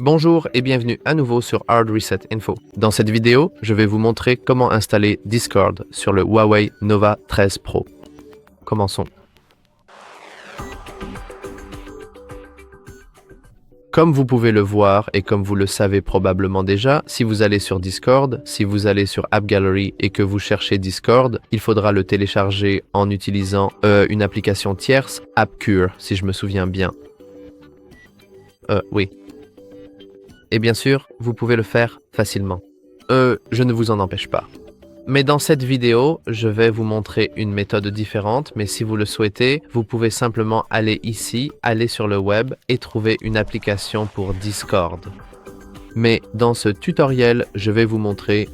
Bonjour et bienvenue à nouveau sur Hard Reset Info. Dans cette vidéo, je vais vous montrer comment installer Discord sur le Huawei Nova 13 Pro. Commençons. Comme vous pouvez le voir et comme vous le savez probablement déjà, si vous allez sur Discord, si vous allez sur App Gallery et que vous cherchez Discord, il faudra le télécharger en utilisant une application tierce, AppCure, si je me souviens bien. Oui. Et bien sûr, vous pouvez le faire facilement. Je ne vous en empêche pas. Mais dans cette vidéo, je vais vous montrer une méthode différente, mais si vous le souhaitez, vous pouvez simplement aller ici, aller sur le web et trouver une application pour Discord. Mais dans ce tutoriel, je vais vous montrer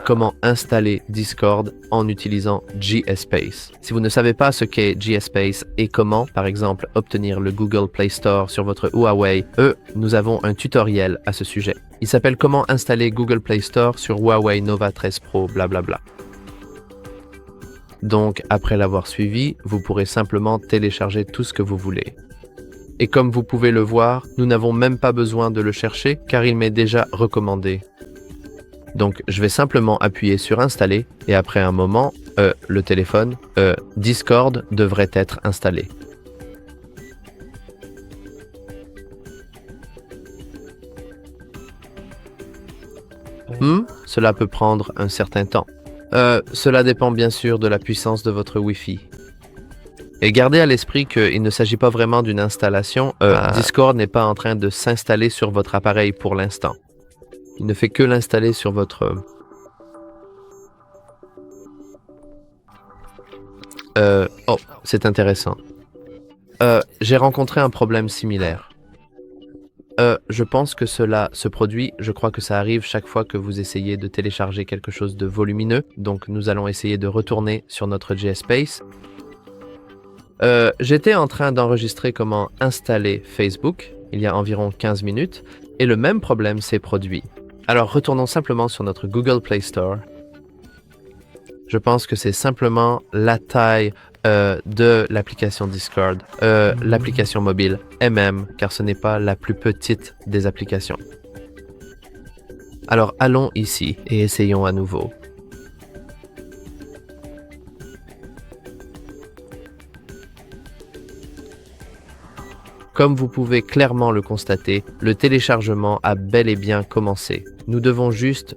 comment installer Discord en utilisant GSpace. Si vous ne savez pas ce qu'est GSpace et comment, par exemple, obtenir le Google Play Store sur votre Huawei, nous avons un tutoriel à ce sujet. Il s'appelle comment installer Google Play Store sur Huawei Nova 13 Pro, blablabla. Donc, après l'avoir suivi, vous pourrez simplement télécharger tout ce que vous voulez. Et comme vous pouvez le voir, nous n'avons même pas besoin de le chercher car il m'est déjà recommandé. Donc je vais simplement appuyer sur installer et après un moment, le téléphone, Discord devrait être installé. Cela peut prendre un certain temps. Cela dépend bien sûr de la puissance de votre Wi-Fi. Et gardez à l'esprit qu'il ne s'agit pas vraiment d'une installation. Discord n'est pas en train de s'installer sur votre appareil pour l'instant. Il ne fait que l'installer sur votre... Oh, c'est intéressant. J'ai rencontré un problème similaire. Je pense que cela se produit, je crois que ça arrive chaque fois que vous essayez de télécharger quelque chose de volumineux. Donc nous allons essayer de retourner sur notre GSpace. J'étais en train d'enregistrer comment installer Facebook, il y a environ 15 minutes, et le même problème s'est produit. Alors retournons simplement sur notre Google Play Store. Je pense que c'est simplement la taille de l'application Discord, l'application mobile, car ce n'est pas la plus petite des applications. Alors allons ici et essayons à nouveau. Comme vous pouvez clairement le constater, le téléchargement a bel et bien commencé. Nous devons juste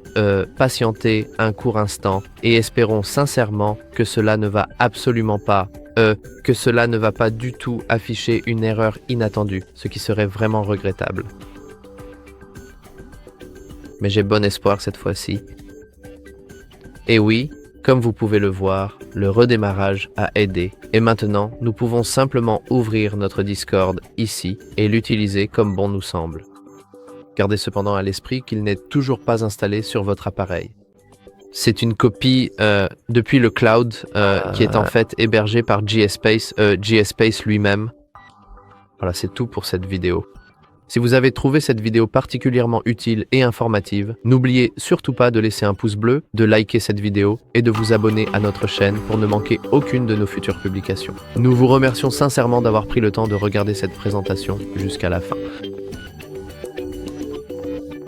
patienter un court instant et espérons sincèrement que cela ne va absolument pas, que cela ne va pas du tout afficher une erreur inattendue, ce qui serait vraiment regrettable. Mais j'ai bon espoir cette fois-ci. Et oui, comme vous pouvez le voir, le redémarrage a aidé et maintenant nous pouvons simplement ouvrir notre Discord ici et l'utiliser comme bon nous semble. Gardez cependant à l'esprit qu'il n'est toujours pas installé sur votre appareil. C'est une copie depuis le cloud qui est en fait hébergé par GSpace lui-même. Voilà, c'est tout pour cette vidéo. Si vous avez trouvé cette vidéo particulièrement utile et informative, n'oubliez surtout pas de laisser un pouce bleu, de liker cette vidéo et de vous abonner à notre chaîne pour ne manquer aucune de nos futures publications. Nous vous remercions sincèrement d'avoir pris le temps de regarder cette présentation jusqu'à la fin.